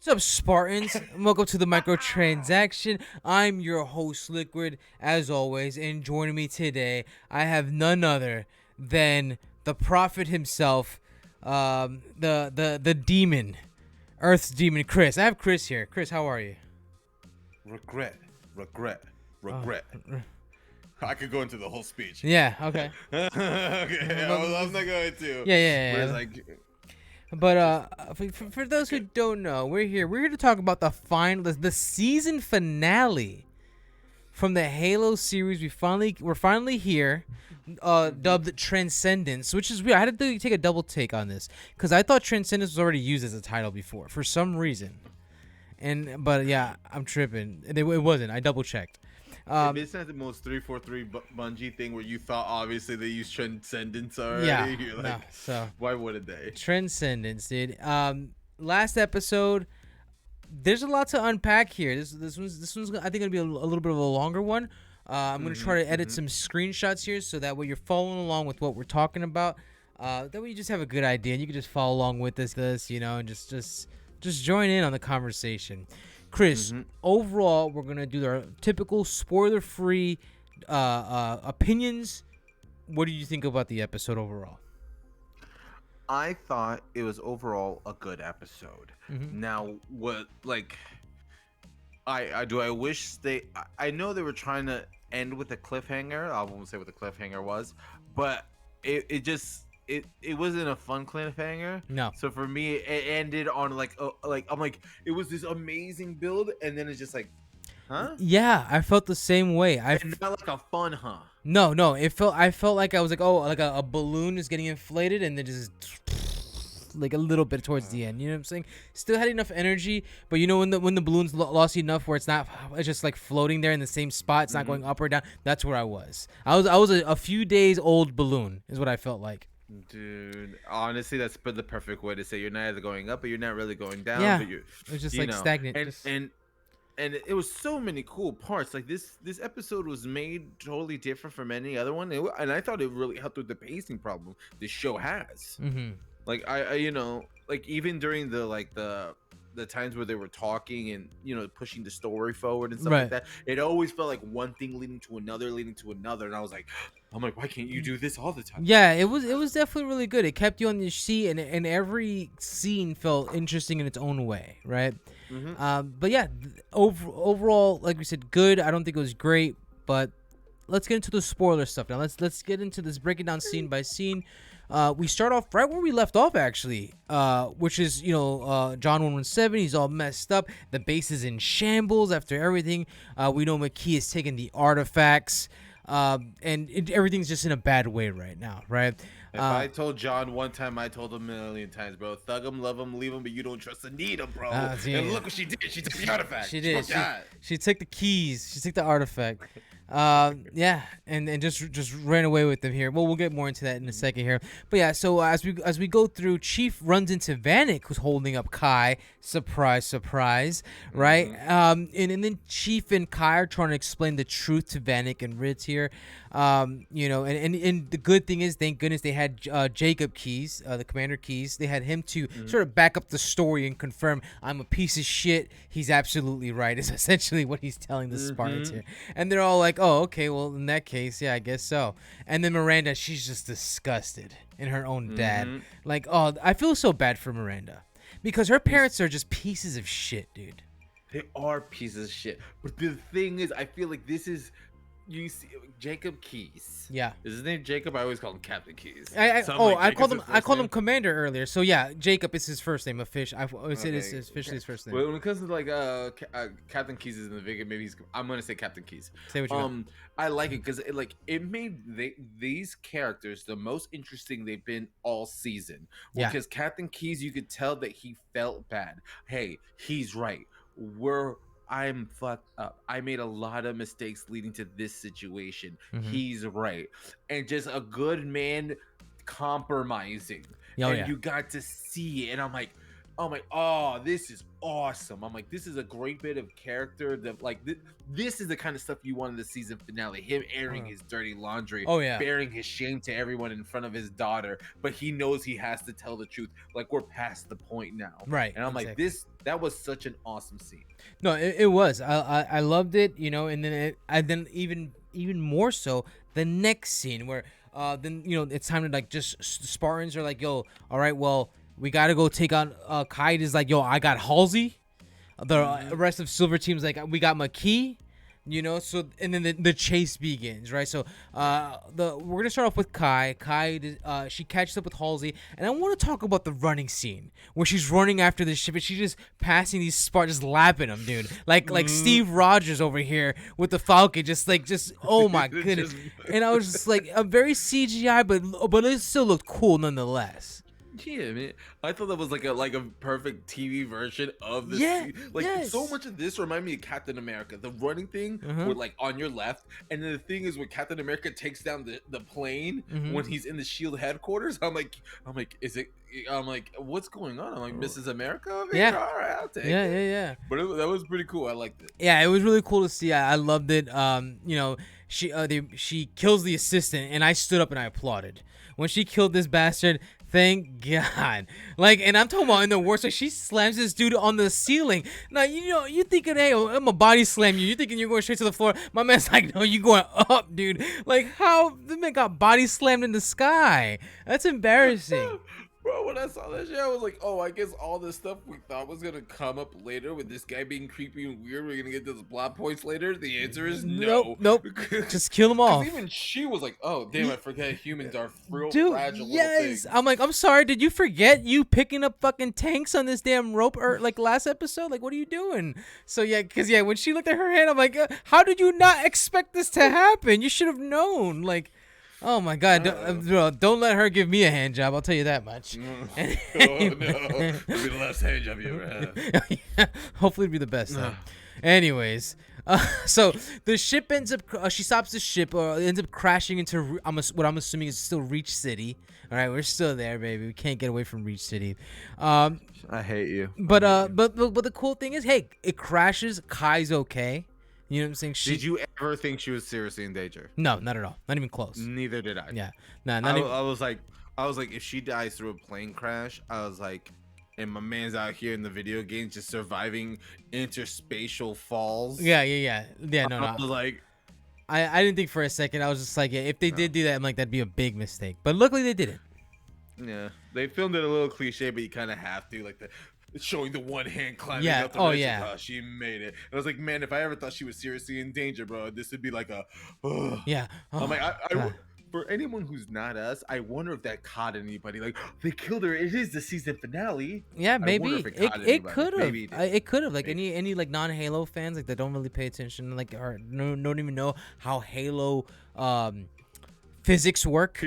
What's up, Spartans? Welcome to the Microtransaction. I'm your host, Liquid, as always, and joining me today, I have none other than the prophet himself, the demon, Earth's demon, Chris. I have Chris here. Chris, how are you? Regret, regret, Uh, regret. I could go into the whole speech. yeah. Okay. Okay, I'm not going to. Yeah, yeah, But yeah. it's like, But just for those who okay. don't know, we're here. We're here to talk about the season finale from the Halo series. We're finally here, dubbed Transcendence, which is weird. I had to take a double take on this because I thought Transcendence was already used as a title before for some reason, but yeah, I'm tripping. It wasn't. I double checked. If it's not the most 343 Bungie thing where you thought obviously they used Transcendence Yeah, already, you're no. like, So why wouldn't they? Transcendence, dude. Last episode. There's a lot to unpack here. This one's I think gonna be a little bit of a longer one. I'm gonna try to edit some screenshots here so that way you're following along with what we're talking about. That way you just have a good idea and you can just follow along with this, and just join in on the conversation. Chris, overall, we're gonna do our typical spoiler-free opinions. What do you think about the episode overall? I thought it was overall a good episode. Mm-hmm. Now, what like I wish I know they were trying to end with a cliffhanger. I won't say what the cliffhanger was, but it wasn't a fun cliffhanger. No. So for me, it ended on I'm like it was this amazing build, and then it's just like, huh? Yeah, I felt the same way. And not like a fun, huh? No. I felt like I was like, oh, like a balloon is getting inflated and then just like a little bit towards the end. You know what I'm saying? Still had enough energy, but when the balloon's lost enough where it's just like floating there in the same spot. It's not going up or down. That's where I was. I was a few days old balloon is what I felt like. Dude, honestly, that's the perfect way to say you're not either going up, but you're not really going down. Yeah, But you're, it was just you like know, stagnant. and it was so many cool parts. Like this episode was made totally different from any other one, and I thought it really helped with the pacing problem this show has. Mm-hmm. Like I like even during the times where they were talking and pushing the story forward and stuff Right. like that, it always felt like one thing leading to another, and I was like, I'm like, why can't you do this all the time? Yeah, it was definitely really good. It kept you on your seat, and every scene felt interesting in its own way, right? But yeah, overall, like we said, good. I don't think it was great, but let's get into the spoiler stuff now. Let's get into this, breaking down scene by scene. We start off right where we left off, actually, which is John 117. He's all messed up. The base is in shambles after everything. We know McKee is taking the artifacts. Everything's just in a bad way right now, right? If I told John one time, I told him a million times, bro. Thug him, love him, leave him, but you don't trust and need him, bro. And look what she did. She took the artifact. She did. Oh, She took the keys. She took the artifact. Yeah, and just ran away with them here. Well, we'll get more into that in a second here. But yeah, so as we go through, Chief runs into Vanek, who's holding up Kai. Surprise, surprise, right? And then Chief and Kai are trying to explain the truth to Vanek and Ritz here. And the good thing is, thank goodness they had Jacob Keys, the commander Keys. They had him to sort of back up the story and confirm I'm a piece of shit. He's absolutely right. Is essentially what he's telling the Spartans here. And they're all like, oh, okay, well, in that case, yeah, I guess so. And then Miranda, she's just disgusted in her own dad. Like, oh, I feel so bad for Miranda because her parents are just pieces of shit, dude. They are pieces of shit. But the thing is, I feel like this is, you see, Jacob Keys. Yeah. Is his name Jacob? I always call him Captain Keys. I called him Commander earlier. So yeah, Jacob is his first name. I would say it's officially his first name. When it comes to like Captain Keys is in the video, I'm gonna say Captain Keys. Say what you want. I like it because it made these characters the most interesting they've been all season. Yeah. Because Captain Keys, you could tell that he felt bad. Hey, he's right. I'm fucked up. I made a lot of mistakes leading to this situation. He's right. And just a good man compromising. Oh, and yeah. you got to see it. And I'm like, I'm like, oh, this is awesome. I'm like, this is a great bit of character. That like this is the kind of stuff you want in the season finale. Him airing his dirty laundry, Oh yeah. bearing his shame to everyone in front of his daughter, but he knows he has to tell the truth. Like we're past the point now, Right. and I'm like, that was such an awesome scene. No, it was. I loved it, and then even more so the next scene where then it's time to like just Spartans are like, yo, all right, well we gotta go take on Kaid is like, yo, I got Halsey. The rest of Silver Team's like, we got McKee. So and then the chase begins, right? So we're gonna start off with Kai. She catches up with Halsey, and I want to talk about the running scene where she's running after the ship and she's just passing these Spartans, just lapping them, dude. Like Steve Rogers over here with the Falcon, just oh my goodness. And I was just like, a very CGI, but it still looked cool nonetheless. Yeah, man. I thought that was like a perfect TV version of this. Yeah, So much of this reminded me of Captain America. The running thing with like on your left, and then the thing is when Captain America takes down the plane when he's in the Shield headquarters. I'm like, is it? I'm like, what's going on? I'm like, Mrs. America over here? All right, I'll take it. Yeah. But that was pretty cool. I liked it. Yeah, it was really cool to see. I loved it. She kills the assistant, and I stood up and I applauded when she killed this bastard. Thank God. And I'm talking about in the worst way. She slams this dude on the ceiling. Now, you thinking, hey, I'm a body slam you. You thinking you're going straight to the floor. My man's like, no, you going up, dude. How the man got body slammed in the sky? That's embarrassing. Bro, when I saw that shit, I was like, oh, I guess all this stuff we thought was going to come up later with this guy being creepy and weird, we're going to get those plot points later. The answer is no. Nope. Just kill them off. Even she was like, oh, damn, I forget humans are real fragile little things. I'm like, I'm sorry, did you forget you picking up fucking tanks on this damn rope or last episode? What are you doing? So, because when she looked at her hand, I'm like, how did you not expect this to happen? You should have known. Oh my God! Don't let her give me a hand job. I'll tell you that much. Oh no! It'll be the last hand job you ever have. Hopefully, it'll be the best. Anyways, so the ship ends up. She stops the ship, ends up crashing into. What I'm assuming is still Reach City. All right, we're still there, baby. We can't get away from Reach City. I hate you. But the cool thing is, hey, it crashes. Kai's okay. You know what I'm saying? Did you ever think she was seriously in danger? No, not at all. Not even close. Neither did I. Yeah. I was like, if she dies through a plane crash, I was like, and my man's out here in the video games just surviving interspatial falls. Yeah. No. I was like, I didn't think for a second. I was just like, if they did do that, I'm like, that'd be a big mistake. But luckily they didn't. Yeah, they filmed it a little cliche, but you kind of have to, showing the one hand climbing up the oh ledge. yeah. Oh, she made it. And I was like, man, if I ever thought she was seriously in danger, bro, this would be like a. Yeah. I'm like, for anyone who's not us, I wonder if that caught anybody. They killed her. It is the season finale. Yeah, maybe it could have. It could have. Maybe. Any non-Halo fans that don't really pay attention, or don't even know how Halo physics work.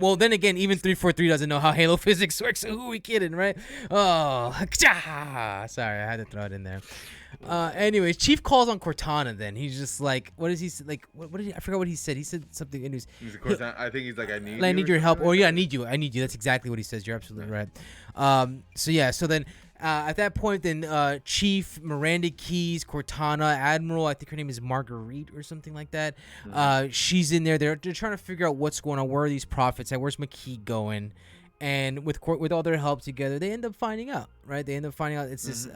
Well, then again, even 343 doesn't know how Halo physics works. So who are we kidding, right? Oh, sorry, I had to throw it in there. Anyways, Chief calls on Cortana. Then he's just like, what is he like? What did I forgot what he said? He said something. Anyways, I think he's like, I need your help. Or I need you. That's exactly what he says. You're absolutely right. So then. At that point, then Chief, Miranda Keyes, Cortana, Admiral, I think her name is Marguerite or something like that. She's in there. They're trying to figure out what's going on. Where are these prophets at? Where's McKee going? And with all their help together, they end up finding out, right? They end up finding out it's this.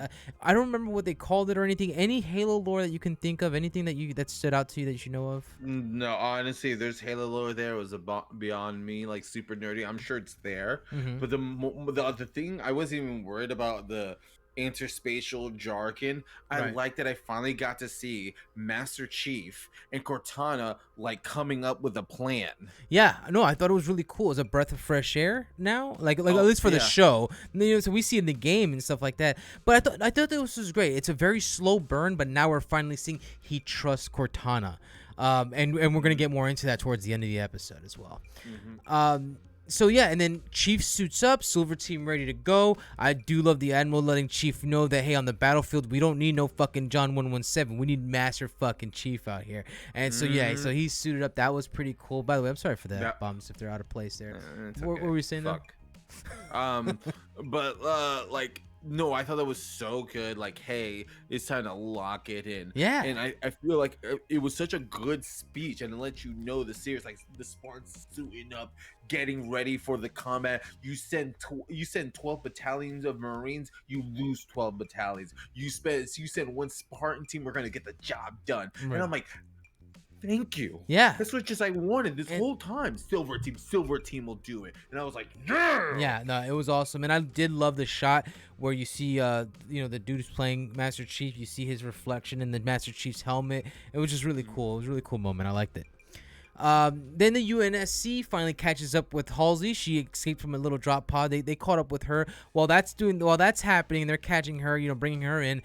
I don't remember what they called it or anything. Any Halo lore that you can think of, anything that stood out to you that you know of? No, honestly, there's Halo lore there. It was beyond me, super nerdy. I'm sure it's there. But the thing, I wasn't even worried about the interspatial jargon. I like that I finally got to see Master Chief and Cortana coming up with a plan. Yeah, no, I thought it was really cool. It's a breath of fresh air now, at least for the show. So we see it in the game and stuff like that. But I thought this was great. It's a very slow burn, but now we're finally seeing he trusts Cortana, and we're gonna get more into that towards the end of the episode as well. So yeah, and then Chief suits up, Silver Team ready to go. I do love the Admiral letting Chief know that, hey, on the battlefield, we don't need no fucking John 117. We need Master fucking Chief out here. And so yeah, so he's suited up. That was pretty cool. By the way, I'm sorry for the F-bombs if they're out of place there. What were we saying though? But No, I thought that was so good. Like, hey, it's time to lock it in. Yeah. And I feel like it was such a good speech, and it lets you know the series, like the Spartans suiting up, getting ready for the combat. You send 12 battalions of Marines, you lose 12 battalions. You send one Spartan team, we're gonna get the job done. And Right. I'm like, thank you. Yeah. That's what just I wanted this And- whole time. Silver team will do it. And I was like, yeah. Yeah, no, it was awesome, and I did love the shot where you see, the dude who's playing Master Chief. You see his reflection in the Master Chief's helmet. It was just really cool. It was a really cool moment. I liked it. Then the UNSC finally catches up with Halsey. She escaped from a little drop pod. They caught up with her while that's happening. They're catching her, bringing her in.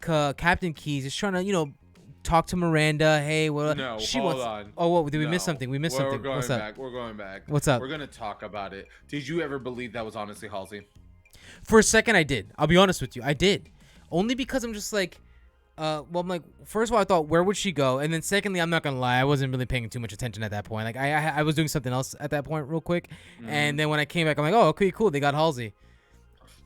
Captain Keyes is trying to, talk to Miranda. Hey, well, No, she hold wants. on. Oh, what? Did we miss No. something? We missed We're something. going What's back. up? We're going back. What's up? We're gonna talk about it. Did you ever believe that was honestly Halsey? For a second, I did. I'll be honest with you. I did. Only because I'm just like, I'm like, first of all, I thought, where would she go? And then secondly, I'm not going to lie, I wasn't really paying too much attention at that point. Like, I was doing something else at that point real quick. And then when I came back, I'm like, oh, okay, cool. They got Halsey.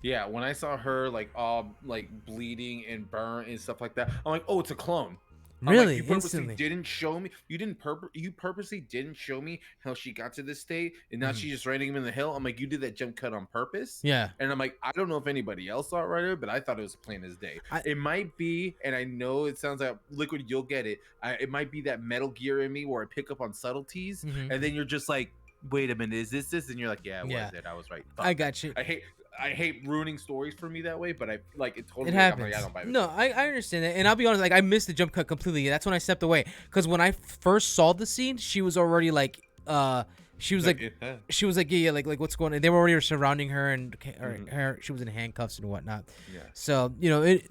Yeah, when I saw her like all like bleeding and burn and stuff like that, I'm like, oh, it's a clone. I'm Really? like, you purposely Instantly. didn't show me. You purposely didn't show me how she got to this state, and now she's just riding him in the hill. I'm like, you did that jump cut on purpose. Yeah. And I'm like, I don't know if anybody else saw it right away, but I thought it was plain as day. It might be, and I know it sounds like Liquid, you'll get it. It might be that Metal Gear in me where I pick up on subtleties, and then you're just like, wait a minute, is this? And you're like, yeah, it was it. I was right. Fuck. I got you. I hate ruining stories for me that way, but I like it totally. It happens. I'm like, I don't buy it. No, I understand that, and I'll be honest. Like, I missed the jump cut completely. That's when I stepped away, because when I first saw the scene, she was already like, she was like, yeah, like what's going on? They were already surrounding her, and her, she was in handcuffs and whatnot. Yeah. So it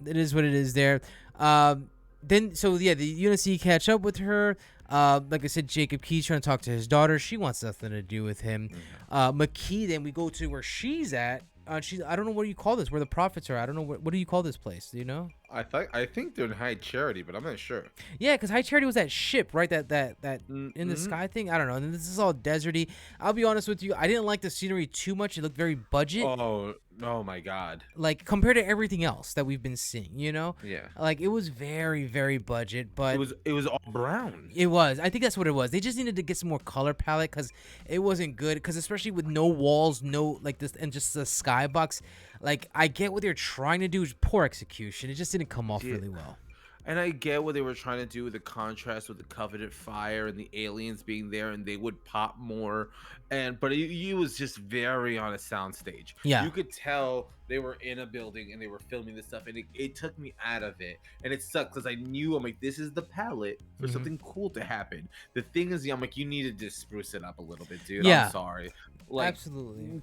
is what it is there. The UNSC catch up with her. Like I said, Jacob Key's trying to talk to his daughter. She wants nothing to do with him. McKee, then we go to where she's at. I don't know what do you call this, where the prophets are. I don't know what do you call this place? Do you know? I think they're in High Charity, but I'm not sure. Yeah, because High Charity was that ship, right? That in the sky thing. I don't know. And this is all deserty. I'll be honest with you. I didn't like the scenery too much. It looked very budget. Oh my God. Like, compared to everything else that we've been seeing, Yeah. Like, it was very, very budget, but it was all brown. it was. I think that's what it was. They just needed to get some more color palette, because it wasn't good. Because especially with no walls, no like this, and just the skybox. Like, I get what they're trying to do, is poor execution. It just didn't come off really well. And I get what they were trying to do with the contrast with the coveted fire and the aliens being there, and they would pop more. But it was just very on a soundstage. Yeah. You could tell they were in a building and they were filming this stuff, and it took me out of it. And it sucked because I knew, I'm like, this is the palette for something cool to happen. The thing is, I'm like, you needed to spruce it up a little bit, dude. Yeah. I'm sorry. Like, Absolutely.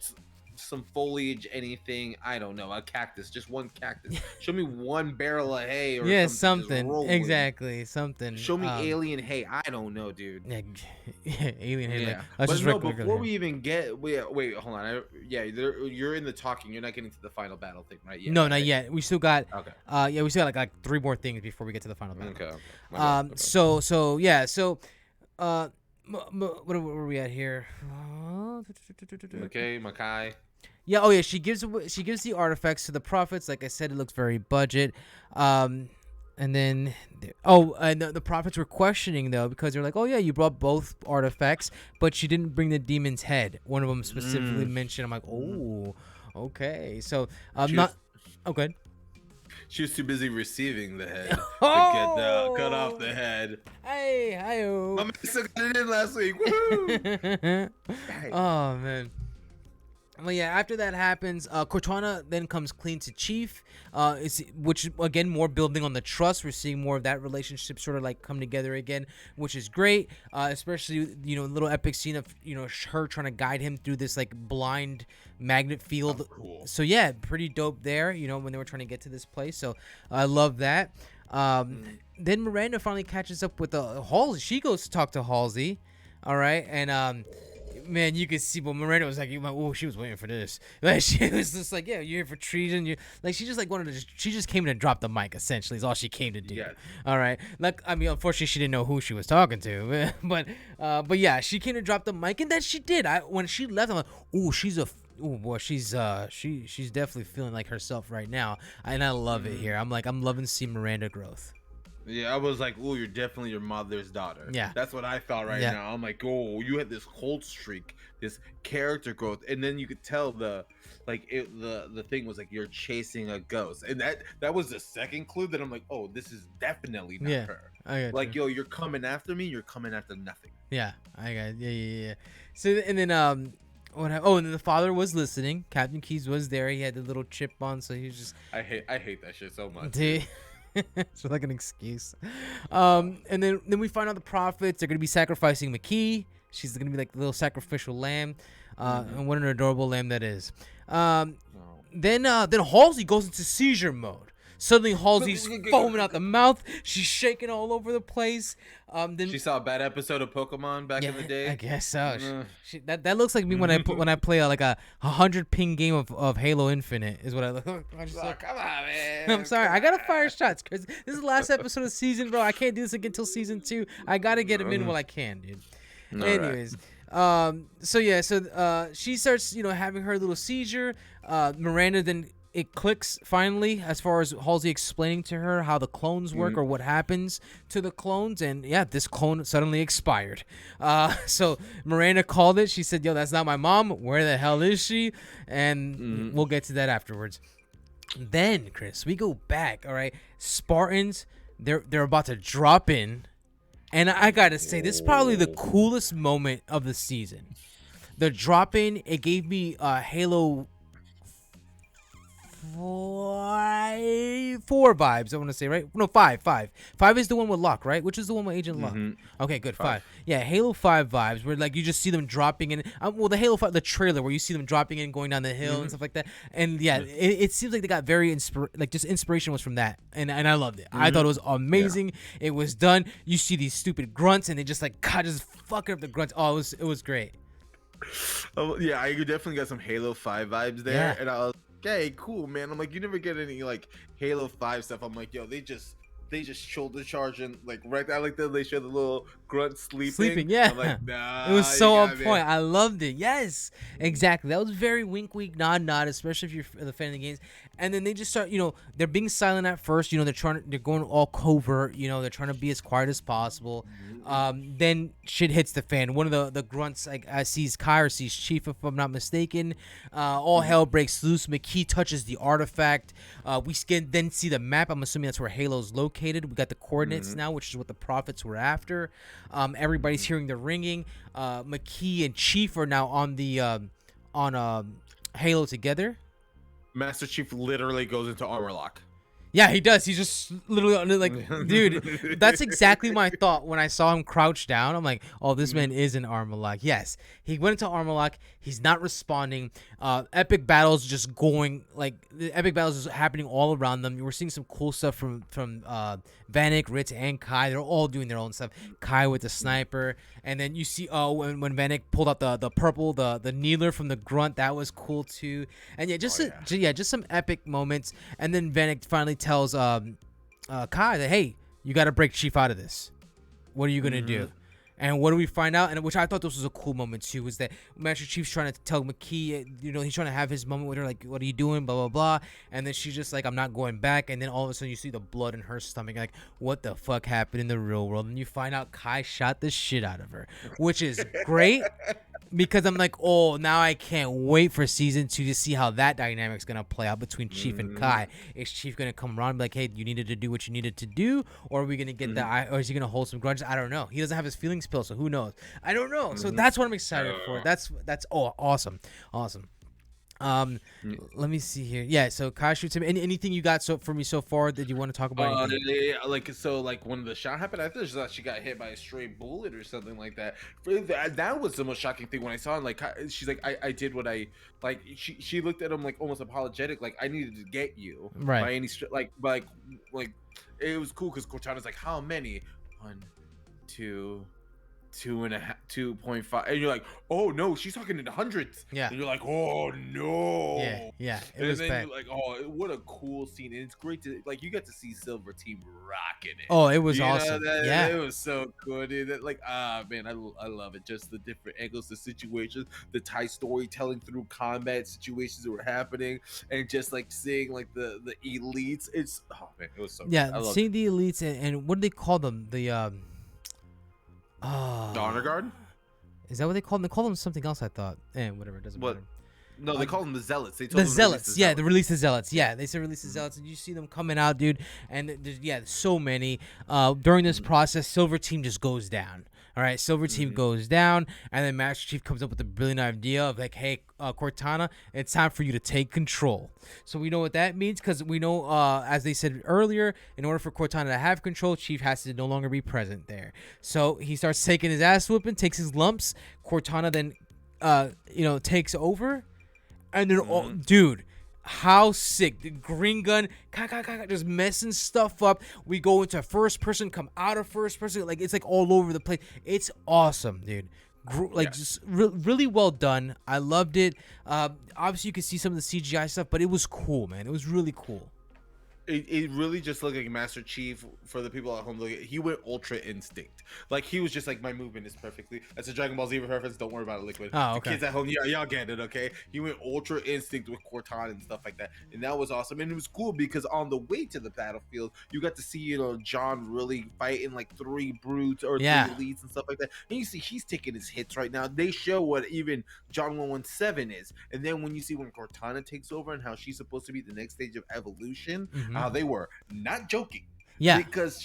some foliage, anything, I don't know, a cactus, just one cactus. Show me one barrel of hay or something. Exactly, something. Show me alien hay. I don't know, dude. Alien hay. Yeah. Like, But no, before we even get, wait, hold on. You're in the talking. You're not getting to the final battle thing, right? No, not yet. We still got. Okay. We still got like 3 more things before we get to the final battle. Okay. What were we at here? Okay, Makai. Yeah. Oh yeah. She gives the artifacts to the prophets. Like I said, it looks very budget. And then, the prophets were questioning though, because they're like, oh yeah, you brought both artifacts, but she didn't bring the demon's head. One of them specifically mentioned. I'm like, oh, okay. So good. She was too busy receiving the head to get cut off the head. Hey, hi-oh. My man still got it in last week. Woohoo! Oh man. Well, yeah. After that happens, Cortana then comes clean to Chief, which again more building on the trust. We're seeing more of that relationship sort of like come together again, which is great. Especially little epic scene of her trying to guide him through this like blind magnet field. Oh, cool. So yeah, pretty dope there. When they were trying to get to this place. So I love that. Then Miranda finally catches up with Halsey. She goes to talk to Halsey. All right, and man, you could see, but Miranda was like, "Oh, she was waiting for this." Like, she was just like, "Yeah, you're here for treason." She just like wanted to. She just came to drop the mic. Essentially, is all she came to do. Yes. All right. Like, I mean, unfortunately, she didn't know who she was talking to, but yeah, she came to drop the mic, and that she did. When she left, I'm like, "Oh, she's a Oh boy, she's definitely feeling like herself right now, and I love it here. I'm loving to see Miranda growth. Yeah, I was like, "Oh, you're definitely your mother's daughter." Yeah, That's what I thought right yeah, now. I'm like, "Oh, you had this cold streak, this character growth," and then you could tell the thing was like you're chasing a ghost, and that was the second clue that I'm like, "Oh, this is definitely not yeah. her." I got you. Like, yo, you're coming after me. You're coming after nothing. Yeah, I got yeah. So and then and then the father was listening. Captain Keys was there. He had the little chip on, so he was just I hate that shit so much, dude. dude. It's like an excuse. Uh, And then we find out the prophets are gonna be sacrificing McKee. She's gonna be like the little sacrificial lamb. And what an adorable lamb that is. no. Then Halsey goes into seizure mode. Suddenly Halsey's foaming out the mouth. She's shaking all over the place. Then She saw a bad episode of Pokemon back in the day. I guess so. Mm. That looks like me when I play like a 100 ping game of Halo Infinite is what I look. I just like, Come on, man. I'm sorry. I gotta fire shots because this is the last episode of the season, bro. I can't do this again until season 2. I gotta get them in while I can, dude. All Anyways, so she starts, having her little seizure. Miranda then it clicks finally as far as Halsey explaining to her how the clones work or what happens to the clones, and yeah, this clone suddenly expired. So Miranda called it. She said, "Yo, that's not my mom. Where the hell is she?" And we'll get to that afterwards. Then, Chris, we go back. All right, Spartans. They're about to drop in. And I gotta say, this is probably the coolest moment of the season. The drop in, it gave me Halo 4 vibes. I want to say, right? No, 5. 5 is the one with Locke, right? Which is the one with Agent Locke? Okay, good. 5. Yeah, Halo 5 vibes, where like you just see them dropping in. Well, the Halo 5, the trailer, where you see them dropping in, going down the hill and stuff like that. And yeah, it seems like they got very just inspiration was from that, and I loved it. I thought it was amazing. Yeah. It was done. You see these stupid grunts, and they just like just fucking up the grunts. Oh, it was great. Oh yeah, I definitely got some Halo 5 vibes there, Yeah. and I was okay, cool, man. I'm like, you never get any like Halo 5 stuff. I'm like, yo, they just shoulder charging like right there. I like that they show the little grunt sleeping. Yeah. I'm like, nah, it was so on me. point. I loved it. Yes, exactly. That was very wink, nod, especially if you're the fan of the games. And then they just start, they're being silent at first. They're going all covert. They're trying to be as quiet as possible. Then shit hits the fan. One of the grunts sees Kai or sees Chief, if I'm not mistaken. All hell breaks loose. McKee touches the artifact. We then see the map. I'm assuming that's where Halo's located. We got the coordinates now, which is what the prophets were after. Everybody's hearing the ringing. McKee and Chief are now on the Halo together. Master Chief literally goes into armor lock. Yeah, he does. He's just literally like, dude, that's exactly my thought when I saw him crouch down. I'm like, oh, this man is in armor lock. Yes, he went into armor lock. He's not responding. Epic battles just going, like, the epic battles is happening all around them. We're seeing some cool stuff from Vanek, Ritz, and Kai. They're all doing their own stuff. Kai with the sniper. And then you see, when Vanek pulled out the purple, the kneeler from the grunt, that was cool too. And yeah, just some epic moments. And then Vanek finally tells Kai that, hey, you got to break Chief out of this. What are you gonna do? And what do we find out? And which I thought this was a cool moment too, was that Master Chief's trying to tell McKee, he's trying to have his moment with her, like, what are you doing, blah blah blah. And then she's just like, I'm not going back. And then all of a sudden you see the blood in her stomach, like, what the fuck happened in the real world? And you find out Kai shot the shit out of her, which is great. Because I'm like, oh, now I can't wait for season 2 to see how that dynamic's gonna play out between Chief and Kai. Is Chief gonna come around and be like, hey, you needed to do what you needed to do, or are we gonna get that? Or is he gonna hold some grudges? I don't know. He doesn't have his feelings pill, so who knows? I don't know. So that's what I'm excited for. That's awesome. Let me see here. Yeah, so Kai shoots him. Anything you got for me so far that you want to talk about? Like when the shot happened, I thought she got hit by a stray bullet or something like that. That was the most shocking thing when I saw it. Like, she's like, I did what I like. She looked at him like almost apologetic, like, I needed to get you right by any like it was cool because Cortana's like, how many? 1, 2, 2.5, and you're like, oh no, she's talking in the hundreds, Yeah. and you're like, oh Yeah. no, Yeah. It and was then bad. you're like, oh, what a cool scene, and it's great to like you get to see Silver Team rocking it, Oh, it was you know, awesome. that Yeah. it was so good, dude. That, like, man, I love it, just the different angles, the situations, the Thai storytelling through combat situations that were happening, and just like seeing like the elites. It's, oh man, it was so good. Yeah. I loved it. Seeing the elites and what do they call them? The honor Uh, guard. is that what they call them? They call them something else. I thought. Whatever. It doesn't What? matter. No, Uh, they call them the zealots. They The told them to release the zealots, yeah, the zealots. release the zealots, Yeah. yeah. They said release the zealots, and you see them coming out, dude. And there's so many. During this Mhm. process, Silver Team just goes down. All right, Silver Team Mhm. goes down, and then Master Chief comes up with a brilliant idea of like, hey, Cortana, it's time for you to take control. So we know what that means because we know, as they said earlier, in order for Cortana to have control, Chief has to no longer be present there. So he starts taking his ass whooping, takes his lumps. Cortana then, takes over. And then, Mhm. dude, how sick. The green gun, just messing stuff up. We go into first person, come out of first person. Like, it's like all over the place. It's awesome, dude. Like, Yeah. just really well done. I loved it. Obviously, you can see some of the CGI stuff, but it was cool, man. It was really cool. It really just looked like Master Chief. For the people at home, he went Ultra Instinct. Like, he was just like, my movement is perfectly. That's a Dragon Ball Z reference. Don't worry about it, Liquid. Oh, The okay. kids at home, yeah, y'all get it, okay? He went Ultra Instinct with Cortana and stuff like that, and that was awesome. And it was cool because on the way to the battlefield, you got to see John really fighting like 3 brutes or Yeah. 3 elites and stuff like that. And you see he's taking his hits right now. They show what even John 117 is, and then when you see when Cortana takes over and how she's supposed to be the next stage of evolution. Mhm. They were not joking. Yeah. Because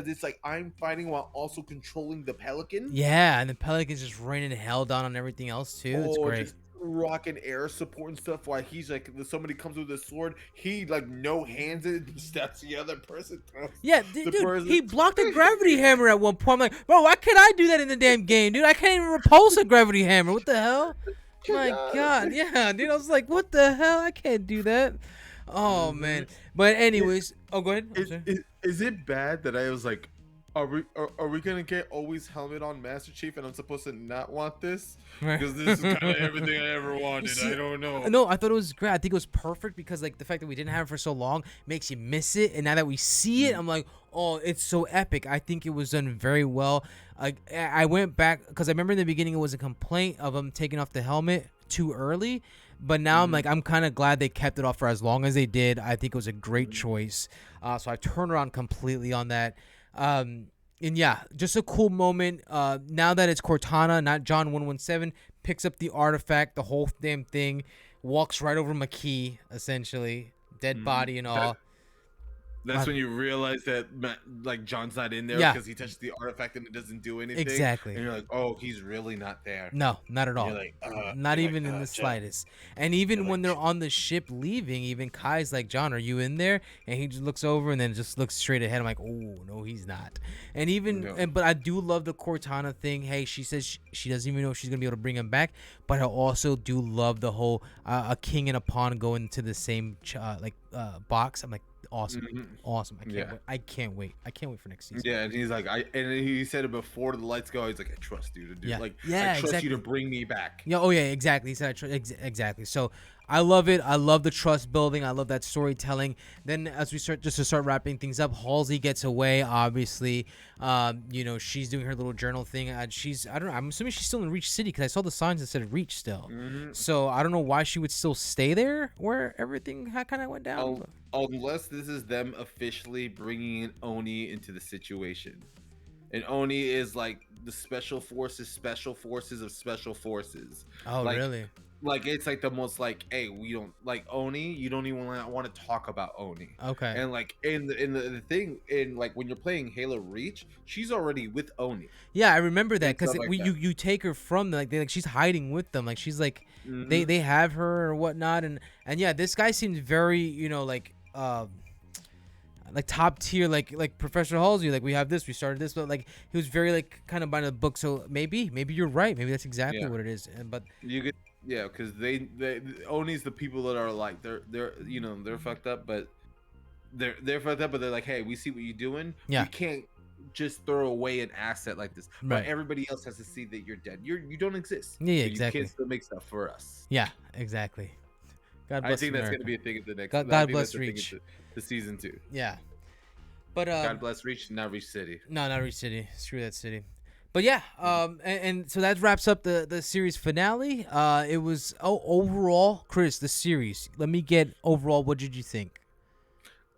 it's like, I'm fighting while also controlling the Pelican. Yeah, and the Pelicans just raining hell down on everything else, too. It's great. Just rocking air support and stuff. While he's like, somebody comes with a sword, he like no hands it and stabs the other person. Yeah, The dude, person- he blocked a gravity hammer at one point. I'm like, bro, why can't I do that in the damn game, dude? I can't even repulse a gravity hammer. What the hell? My God, yeah, dude. I was like, what the hell? I can't do that. Oh man. But anyways, go ahead. I'm sorry. Is it bad that I was like, are we gonna get always helmet on Master Chief, and I'm supposed to not want this? Because this is kind of everything I ever wanted. See, I don't know. No, I thought it was great. I think it was perfect because like the fact that we didn't have it for so long makes you miss it, and now that we see it, I'm like, oh, it's so epic. I think it was done very well. I went back because I remember in the beginning it was a complaint of him taking off the helmet too early. But now I'm kind of glad they kept it off for as long as they did. I think it was a great choice. So I turned around completely on that. And yeah, just a cool moment. Now that it's Cortana, not John 117, picks up the artifact, the whole damn thing, walks right over McKee, essentially, dead body and all. That's when you realize that like John's not in there Yeah. because he touched the artifact and it doesn't do anything. Exactly. And you're like, oh, he's really not there. No, not at all. You're like, not you're even like, in the John. slightest. And even You're when like, they're on the ship leaving, even Kai's like, John, are you in there? And he just looks over and then just looks straight ahead. I'm like, oh, no, he's not. And even, No. but I do love the Cortana thing. Hey, she says she doesn't even know if she's going to be able to bring him back. But I also do love the whole a king and a pawn going into the same box. I'm like, awesome. Awesome. I can't wait. I can't wait for next season. Yeah, and he's like, and he said it before the lights go. He's like, I trust you to do. Yeah. Like, Yeah, I trust exactly. you to bring me back. Yeah. Oh yeah. Exactly. He said exactly. So I love it. I love the trust building. I love that storytelling. Then as we start wrapping things up, Halsey gets away. Obviously, she's doing her little journal thing. I don't know. I'm assuming she's still in Reach City because I saw the signs that said Reach still. So I don't know why she would still stay there where everything kind of went down. Unless this is them officially bringing in Oni into the situation. And Oni is like the special forces of special forces. Oh, like, really? Like, it's like the most like, hey, we don't like Oni. You don't even want to talk about Oni. Okay. And like in the thing, in like when you're playing Halo Reach, she's already with Oni. Yeah, I remember that because like you take her from she's hiding with them. Like she's like they have her or whatnot, and yeah, this guy seems very like top tier, like Professor Halsey. Like we have this, we started this, but like he was very like kind of by the book. So maybe you're right. Maybe that's exactly what it is. But you could. Yeah, because they Oni's the people that are like they're they're fucked up, but they're fucked up, but they're like, hey, we see what you're doing. Yeah. just throw away an asset like this. But Right. everybody else has to see that you're dead. You don't exist. Yeah, yeah, But you can exactly. still make stuff for us. Yeah, exactly. God I bless think that's going to America. be a thing at the next. I God think that's bless a thing Reach. at the season 2. Yeah, but God bless Reach, not Reach City. no, not Reach City. Screw that city. But yeah, and so that wraps up the series finale. It was overall, Chris, the series. Let me get overall. What did you think?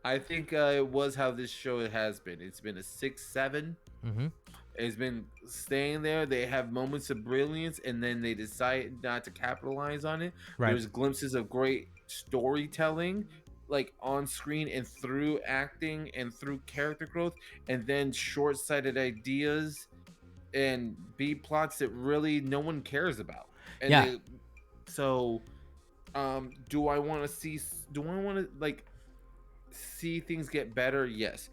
I think it was how this show has been. It's been a 6-7. Mm-hmm. It's been staying there. They have moments of brilliance, and then they decide not to capitalize on it. Right. There's glimpses of great storytelling, like on screen and through acting and through character growth, and then short-sighted ideas and B plots that really no one cares about. And Yeah. so, do I want to see? Do I want to like see things get better? Yes.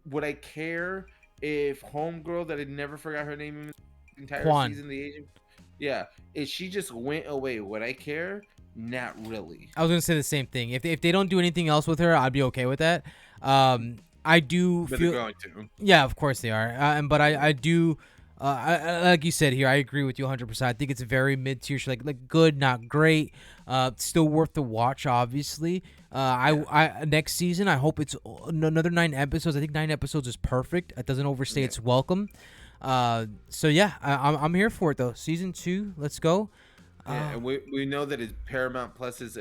Would I care if homegirl that I never forgot her name in the entire Quan. season, the agent? Yeah, if she just went away, would I care? Not really. I was gonna say the same thing. If they don't do anything else with her, I'd be okay with that. I do But feel. they're going to. Yeah, of course they are. But I do. Like you said here, I agree with you 100%. I think it's a very mid-tier show, like good, not great. Still worth the watch, obviously. I next season, I hope it's another 9 episodes. I think 9 episodes is perfect. It doesn't overstay its welcome. So yeah, I'm here for it though. Season 2, let's go. Yeah, and we know that it's Paramount Plus is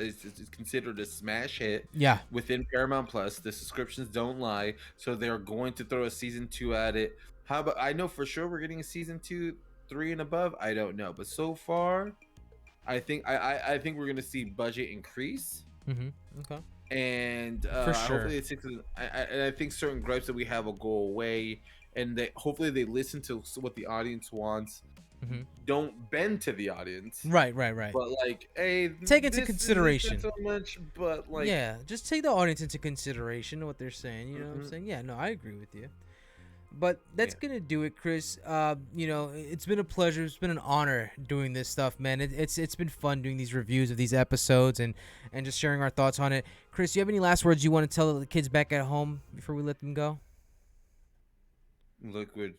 considered a smash hit. Yeah. Within Paramount Plus, the subscriptions don't lie, so they're going to throw a season 2 at it. How about I know for sure we're getting a season 2, 3 and above. I don't know, but so far, I think I think we're gonna see budget increase. Mm-hmm. Okay. And For sure. hopefully I think certain gripes that we have will go away, and that hopefully they listen to what the audience wants. Mm-hmm. Don't bend to the audience. Right. But like, hey, Take into consideration. Not so much, but like, yeah, just take the audience into consideration, what they're saying. You know what I'm saying? Yeah, no, I agree with you. But that's gonna do it, Chris. It's been a pleasure. It's been an honor doing this stuff, man. It's been fun doing these reviews of these episodes and just sharing our thoughts on it. Chris, do you have any last words you want to tell the kids back at home before we let them go? Liquid,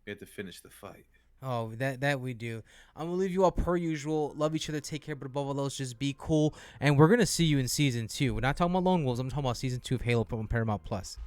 we have to finish the fight. Oh, that we do. I'm gonna leave you all per usual. Love each other, take care, but above all else, just be cool. And we're gonna see you in season 2. We're not talking about Lone Wolves. I'm talking about season 2 of Halo on Paramount Plus.